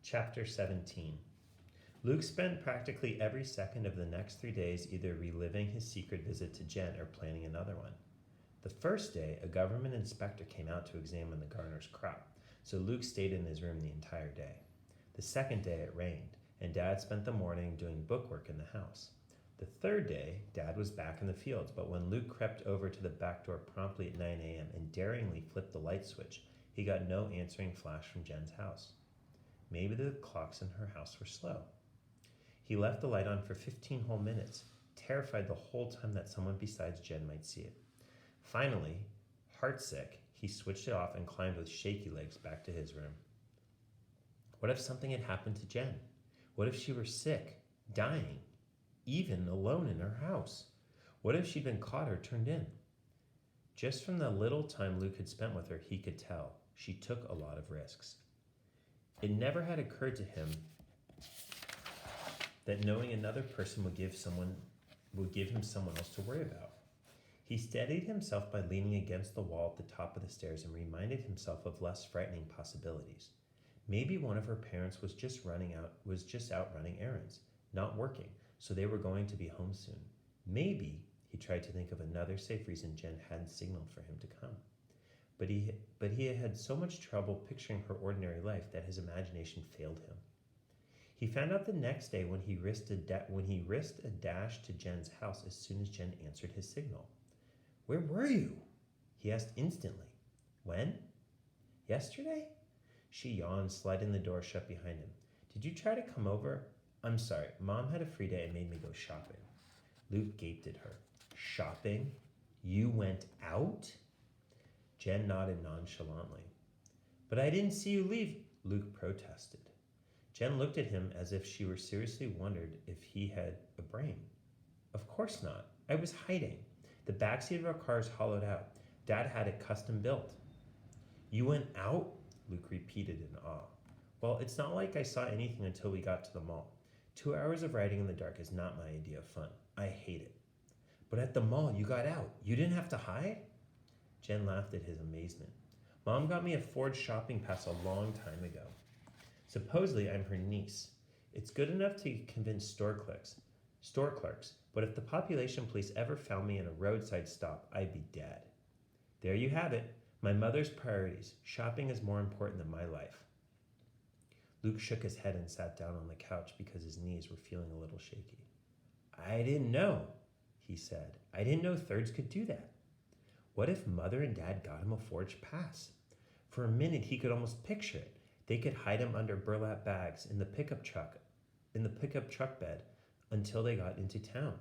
Chapter 17. Luke spent practically every second of the next 3 days either reliving his secret visit to Jen or planning another one. The first day, a government inspector came out to examine the gardener's crop, so Luke stayed in his room the entire day. The second day, it rained, and Dad spent the morning doing bookwork in the house. The third day, Dad was back in the fields, but when Luke crept over to the back door promptly at 9 a.m. and daringly flipped the light switch, he got no answering flash from Jen's house. Maybe the clocks in her house were slow. He left the light on for 15 whole minutes, terrified the whole time that someone besides Jen might see it. Finally, heartsick, he switched it off and climbed with shaky legs back to his room. What if something had happened to Jen? What if she were sick, dying, even alone in her house? What if she'd been caught or turned in? Just from the little time Luke had spent with her, he could tell she took a lot of risks. It never had occurred to him that knowing another person would give him someone else to worry about. He steadied himself by leaning against the wall at the top of the stairs and reminded himself of less frightening possibilities. Maybe one of her parents was just out running errands, not working, so they were going to be home soon. Maybe he tried to think of another safe reason Jen hadn't signaled for him to come. But he had so much trouble picturing her ordinary life that his imagination failed him. He found out the next day when he risked a dash to Jen's house as soon as Jen answered his signal. "Where were you?" he asked instantly. "When? Yesterday?" She yawned, sliding the door shut behind him. "Did you try to come over?" "I'm sorry, Mom had a free day and made me go shopping." Luke gaped at her. "Shopping? You went out?" Jen nodded nonchalantly. "But I didn't see you leave," Luke protested. Jen looked at him as if she were seriously wondered if he had a brain. "Of course not. I was hiding. The backseat of our car is hollowed out. Dad had it custom built." "You went out?" Luke repeated in awe. "Well, it's not like I saw anything until we got to the mall. 2 hours of riding in the dark is not my idea of fun. I hate it." "But at the mall, you got out. You didn't have to hide?" Jen laughed at his amazement. "Mom got me a forged shopping pass a long time ago. Supposedly, I'm her niece. It's good enough to convince store clerks, but if the population police ever found me in a roadside stop, I'd be dead. There you have it. My mother's priorities. Shopping is more important than my life." Luke shook his head and sat down on the couch because his knees were feeling a little shaky. "I didn't know," he said. "I didn't know thirds could do that. What if Mother and Dad got him a forged pass? For a minute, he could almost picture it. They could hide him under burlap bags in the pickup truck bed until they got into town.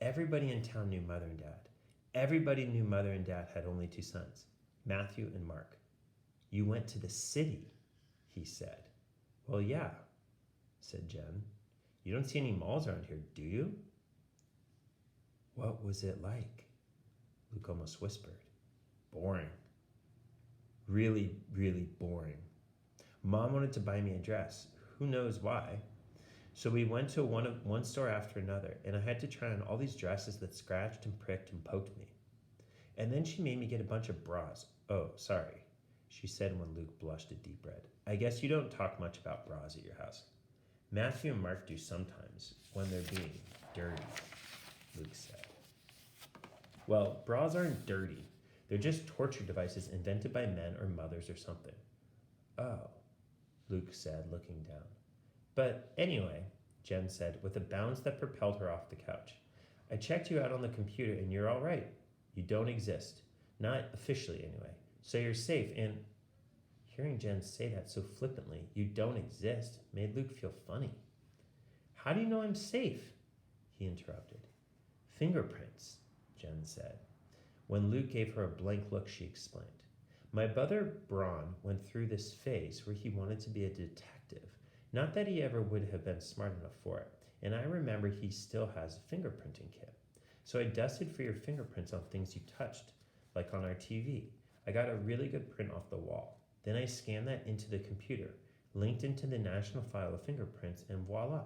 Everybody in town knew Mother and Dad. Everybody knew Mother and Dad had only 2 sons, Matthew and Mark. "You went to the city," he said. "Well, yeah," said Jen. "You don't see any malls around here, do you?" "What was it like?" Luke almost whispered. "Boring. Really, really boring. Mom wanted to buy me a dress. Who knows why? So we went to one store after another, and I had to try on all these dresses that scratched and pricked and poked me. And then she made me get a bunch of bras. Oh, sorry," she said when Luke blushed a deep red. "I guess you don't talk much about bras at your house." "Matthew and Mark do sometimes, when they're being dirty," Luke said. "Well, bras aren't dirty. They're just torture devices invented by men or mothers or something." "Oh," Luke said, looking down. "But anyway," Jen said, with a bounce that propelled her off the couch, "I checked you out on the computer and you're all right. You don't exist. Not officially, anyway. So you're safe, and..." Hearing Jen say that so flippantly, "You don't exist," made Luke feel funny. "How do you know I'm safe?" he interrupted. "Fingerprints," Jen said. When Luke gave her a blank look, she explained. "My brother Braun went through this phase where he wanted to be a detective. Not that he ever would have been smart enough for it. And I remember he still has a fingerprinting kit. So I dusted for your fingerprints on things you touched, like on our TV. I got a really good print off the wall. Then I scanned that into the computer, linked into the national file of fingerprints, and voila.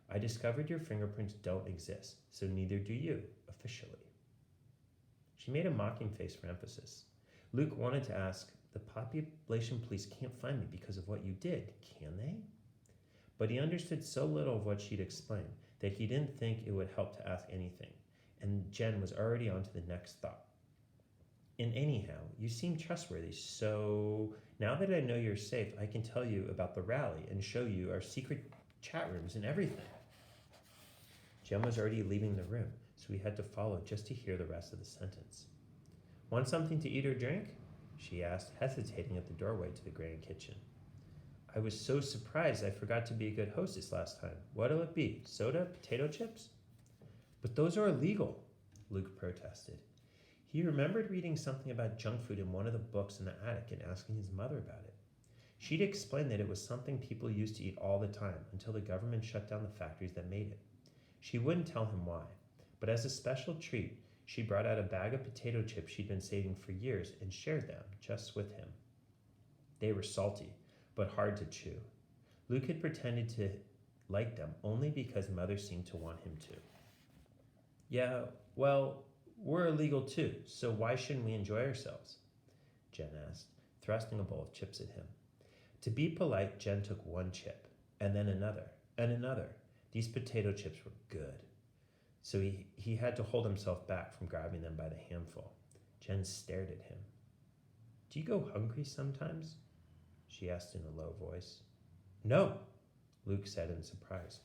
I discovered your fingerprints don't exist, so neither do you, officially." She made a mocking face for emphasis. Luke wanted to ask, The population police can't find me because of what you did, can they? But he understood so little of what she'd explained that he didn't think it would help to ask anything, and Jen was already on to the next thought. And anyhow, you seem trustworthy, so now that I know you're safe, I can tell you about the rally and show you our secret chat rooms and everything. Jen was already leaving the room, so we had to follow just to hear the rest of the sentence. Want something to eat or drink? She asked, hesitating at the doorway to the grand kitchen. I was so surprised I forgot to be a good hostess last time. What'll it be? Soda? Potato chips? But those are illegal, Luke protested. He remembered reading something about junk food in one of the books in the attic and asking his mother about it. She'd explained that it was something people used to eat all the time until the government shut down the factories that made it. She wouldn't tell him why, but as a special treat, she brought out a bag of potato chips she'd been saving for years and shared them just with him. They were salty, but hard to chew. Luke had pretended to like them only because Mother seemed to want him to. Yeah, well, we're illegal too, so why shouldn't we enjoy ourselves? Jen asked, thrusting a bowl of chips at him. To be polite, Jen took one chip, and then another, and another. These potato chips were good. So he had to hold himself back from grabbing them by the handful. Jen stared at him. Do you go hungry sometimes? She asked in a low voice. No, Luke said in surprise.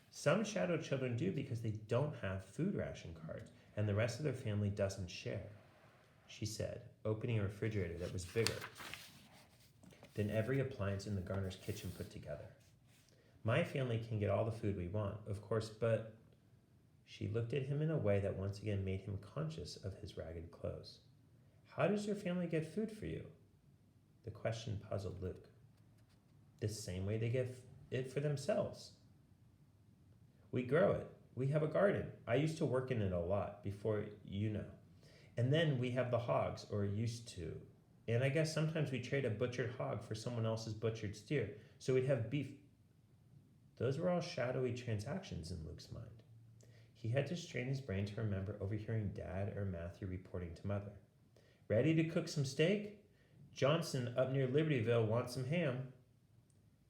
Some shadow children do because they don't have food ration cards, and the rest of their family doesn't share, she said, opening a refrigerator that was bigger than every appliance in the Garner's kitchen put together. My family can get all the food we want, of course, but... She looked at him in a way that once again made him conscious of his ragged clothes. How does your family get food for you? The question puzzled Luke. The same way they get it for themselves. We grow it. We have a garden. I used to work in it a lot before, you know. And then we have the hogs, or used to. And I guess sometimes we trade a butchered hog for someone else's butchered steer, so we'd have beef. Those were all shadowy transactions in Luke's mind. He had to strain his brain to remember overhearing Dad or Matthew reporting to Mother. Ready to cook some steak? Johnson up near Libertyville wants some ham.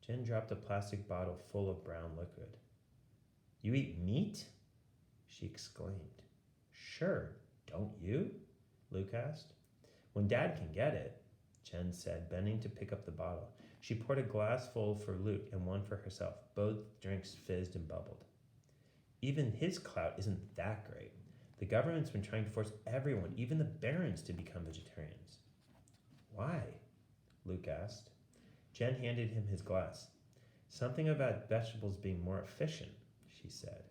Jen dropped a plastic bottle full of brown liquid. You eat meat? She exclaimed. Sure, don't you? Luke asked. When Dad can get it, Jen said, bending to pick up the bottle. She poured a glass full for Luke and one for herself. Both drinks fizzed and bubbled. Even his clout isn't that great. The government's been trying to force everyone, even the barons, to become vegetarians. Why? Luke asked. Jen handed him his glass. Something about vegetables being more efficient, she said.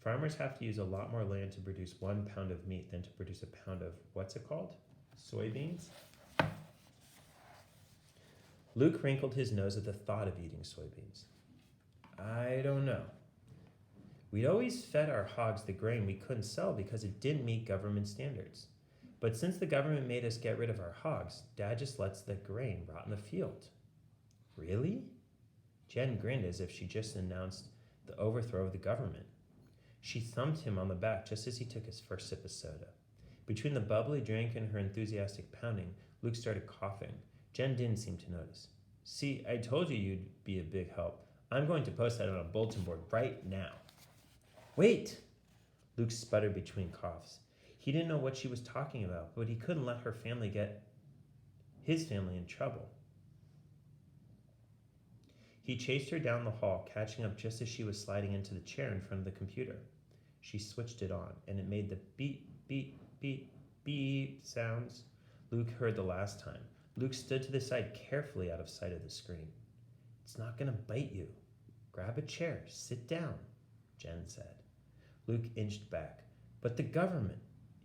Farmers have to use a lot more land to produce 1 pound of meat than to produce a pound of, what's it called? Soybeans? Luke wrinkled his nose at the thought of eating soybeans. I don't know. We'd always fed our hogs the grain we couldn't sell because it didn't meet government standards. But since the government made us get rid of our hogs, Dad just lets the grain rot in the field. Really? Jen grinned as if she just announced the overthrow of the government. She thumped him on the back just as he took his first sip of soda. Between the bubbly drink and her enthusiastic pounding, Luke started coughing. Jen didn't seem to notice. See, I told you you'd be a big help. I'm going to post that on a bulletin board right now. Wait! Luke sputtered between coughs. He didn't know what she was talking about, but he couldn't let her family get his family in trouble. He chased her down the hall, catching up just as she was sliding into the chair in front of the computer. She switched it on, and it made the beep, beep, beep, beep sounds Luke heard the last time. Luke stood to the side, carefully out of sight of the screen. It's not going to bite you. Grab a chair. Sit down, Jen said. Luke inched back. But the government,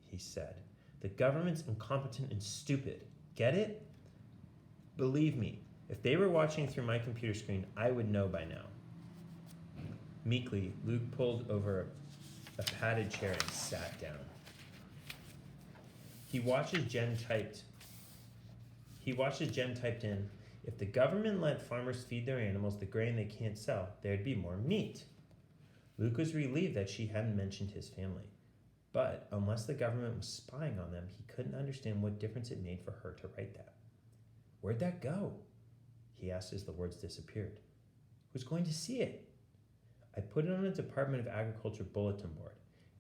he said. The government's incompetent and stupid. Get it? Believe me, if they were watching through my computer screen, I would know by now. Meekly, Luke pulled over a padded chair and sat down. He watched as Jen typed in, if the government let farmers feed their animals the grain they can't sell, there'd be more meat. Luke was relieved that she hadn't mentioned his family. But unless the government was spying on them, he couldn't understand what difference it made for her to write that. Where'd that go? He asked as the words disappeared. Who's going to see it? I put it on a Department of Agriculture bulletin board.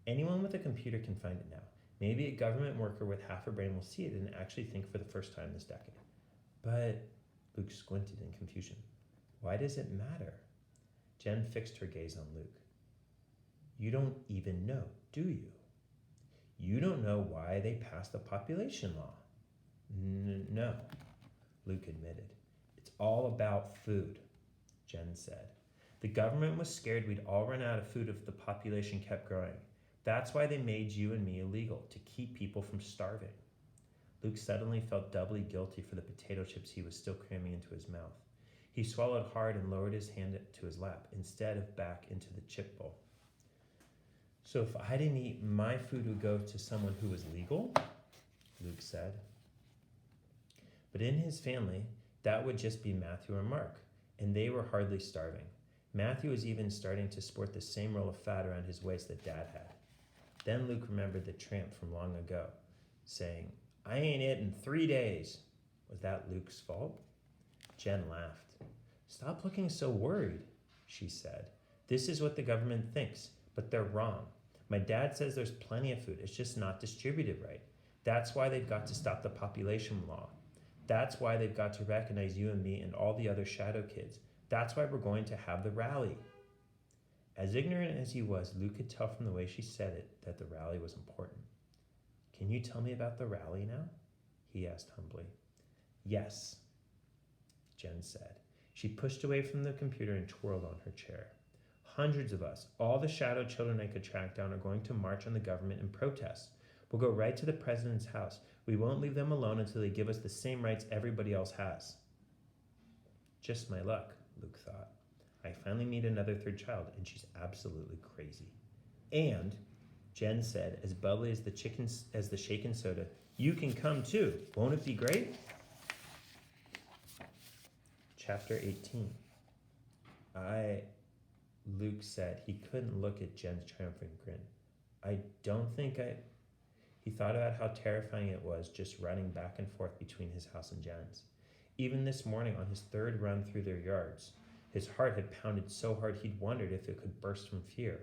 Anyone with a computer can find it now. Maybe a government worker with half a brain will see it and actually think for the first time this decade. But Luke squinted in confusion. Why does it matter? Jen fixed her gaze on Luke. You don't even know, do you? You don't know why they passed the population law. No, Luke admitted. It's all about food, Jen said. The government was scared we'd all run out of food if the population kept growing. That's why they made you and me illegal, to keep people from starving. Luke suddenly felt doubly guilty for the potato chips he was still cramming into his mouth. He swallowed hard and lowered his hand to his lap instead of back into the chip bowl. So if I didn't eat, my food would go to someone who was legal? Luke said. But in his family, that would just be Matthew or Mark, and they were hardly starving. Matthew was even starting to sport the same roll of fat around his waist that Dad had. Then Luke remembered the tramp from long ago, saying, I ain't eaten 3 days. Was that Luke's fault? Jen laughed. Stop looking so worried, she said. This is what the government thinks, but they're wrong. My dad says there's plenty of food, it's just not distributed right. That's why they've got to stop the population law. That's why they've got to recognize you and me and all the other shadow kids. That's why we're going to have the rally. As ignorant as he was, Luke could tell from the way she said it that the rally was important. Can you tell me about the rally now? He asked humbly. Yes, Jen said. She pushed away from the computer and twirled on her chair. Hundreds of us, all the shadow children I could track down, are going to march on the government in protest. We'll go right to the president's house. We won't leave them alone until they give us the same rights everybody else has. Just my luck, Luke thought. I finally meet another third child, and she's absolutely crazy. And, Jen said, as bubbly as the shaken soda, you can come too. Won't it be great? Chapter 18. Luke said. He couldn't look at Jen's triumphant grin. I don't think I... He thought about how terrifying it was just running back and forth between his house and Jen's. Even this morning on his third run through their yards, his heart had pounded so hard he'd wondered if it could burst from fear.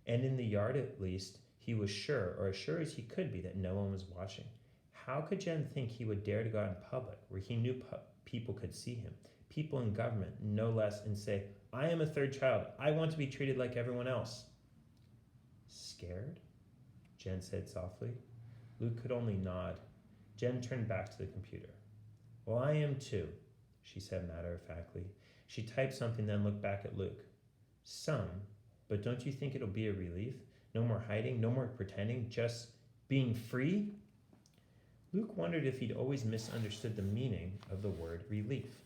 And in the yard at least, he was sure, or as sure as he could be, that no one was watching. How could Jen think he would dare to go out in public, where he knew people could see him, people in government, no less, and say, I am a third child. I want to be treated like everyone else. Scared? Jen said softly. Luke could only nod. Jen turned back to the computer. Well, I am too, she said matter-of-factly. She typed something, then looked back at Luke. Some, but don't you think it'll be a relief? No more hiding, no more pretending, just being free? Luke wondered if he'd always misunderstood the meaning of the word relief.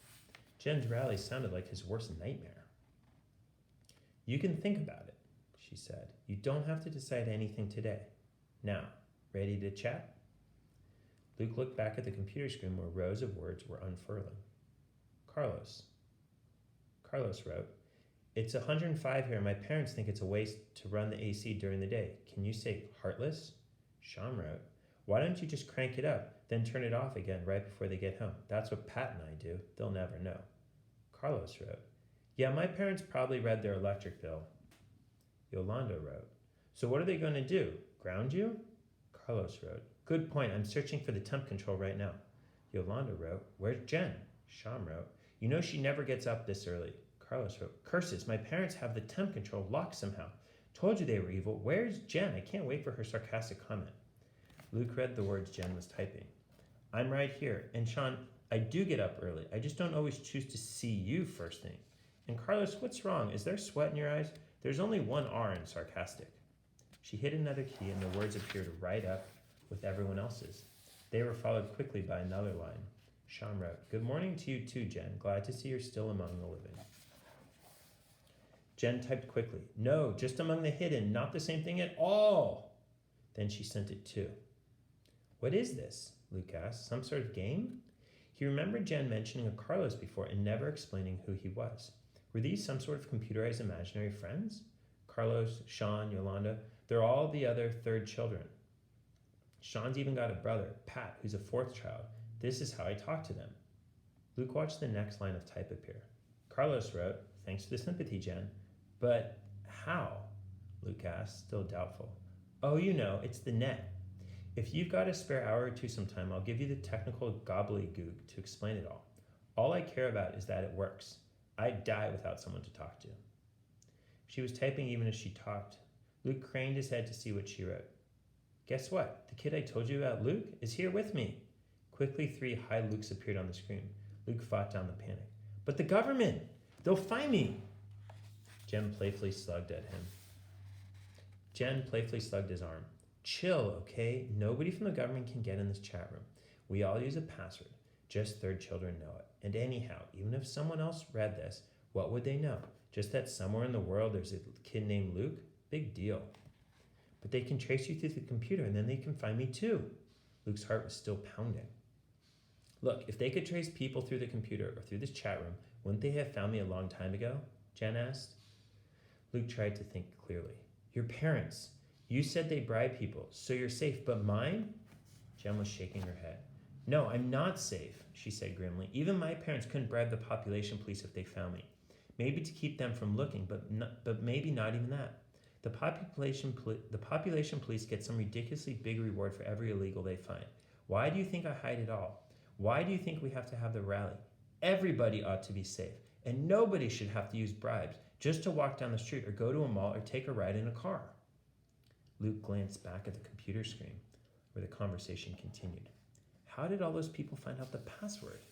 Jen's rally sounded like his worst nightmare. You can think about it, she said. You don't have to decide anything today. Now, ready to chat? Luke looked back at the computer screen where rows of words were unfurling. Carlos wrote, It's 105 here and my parents think it's a waste to run the AC during the day. Can you say heartless? Sean wrote, Why don't you just crank it up, then turn it off again right before they get home? That's what Pat and I do. They'll never know. Carlos wrote, Yeah, my parents probably read their electric bill. Yolanda wrote, So what are they going to do? Ground you? Carlos wrote, Good point. I'm searching for the temp control right now. Yolanda wrote, Where's Jen? Sean wrote, You know she never gets up this early. Carlos wrote, Curses, my parents have the temp control locked somehow. Told you they were evil. Where's Jen? I can't wait for her sarcastic comment. Luke read the words Jen was typing. I'm right here. And Sean, I do get up early. I just don't always choose to see you first thing. And Carlos, what's wrong? Is there sweat in your eyes? There's only one R in sarcastic. She hit another key and the words appeared right up with everyone else's. They were followed quickly by another line. Sean wrote, Good morning to you too, Jen. Glad to see you're still among the living. Jen typed quickly, No, just among the hidden, not the same thing at all. Then she sent it too. What is this? Luke asked. Some sort of game? He remembered Jen mentioning a Carlos before and never explaining who he was. Were these some sort of computerized imaginary friends? Carlos, Sean, Yolanda, they're all the other third children. Sean's even got a brother, Pat, who's a fourth child. This is how I talk to them. Luke watched the next line of type appear. Carlos wrote, "Thanks for the sympathy, Jen." "But how?" Luke asked, still doubtful. "Oh, it's the net. If you've got a spare hour or two sometime, I'll give you the technical gobbledygook to explain it all. All I care about is that it works. I'd die without someone to talk to." She was typing even as she talked. Luke craned his head to see what she wrote. "Guess what? The kid I told you about, Luke, is here with me." Quickly, 3 high Lukes appeared on the screen. Luke fought down the panic. "But the government! They'll find me!" Jen playfully slugged his arm. "Chill, okay? Nobody from the government can get in this chat room. We all use a password. Just third children know it. And anyhow, even if someone else read this, what would they know? Just that somewhere in the world there's a kid named Luke? Big deal. But they can trace you through the computer and then they can find me too." Luke's heart was still pounding. "Look, if they could trace people through the computer or through this chat room, wouldn't they have found me a long time ago?" Jen asked. Luke tried to think clearly. "Your parents. You said they bribe people, so you're safe, but mine?" Jen was shaking her head. "No, I'm not safe," she said grimly. "Even my parents couldn't bribe the population police if they found me. Maybe to keep them from looking, but maybe not even that. The population police get some ridiculously big reward for every illegal they find. Why do you think I hide it all? Why do you think we have to have the rally? Everybody ought to be safe, and nobody should have to use bribes just to walk down the street or go to a mall or take a ride in a car." Luke glanced back at the computer screen where the conversation continued. "How did all those people find out the password?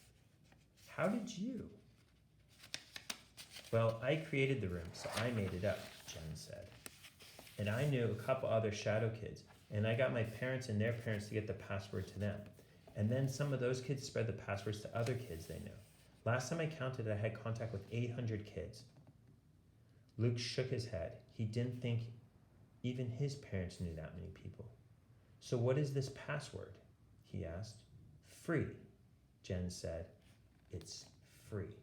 How did you?" "Well, I created the room, so I made it up," Jen said. "And I knew a couple other shadow kids, and I got my parents and their parents to get the password to them. And then some of those kids spread the passwords to other kids they knew. Last time I counted, I had contact with 800 kids." Luke shook his head. He didn't think even his parents knew that many people. "So what is this password?" he asked. "Free," Jen said. "It's free."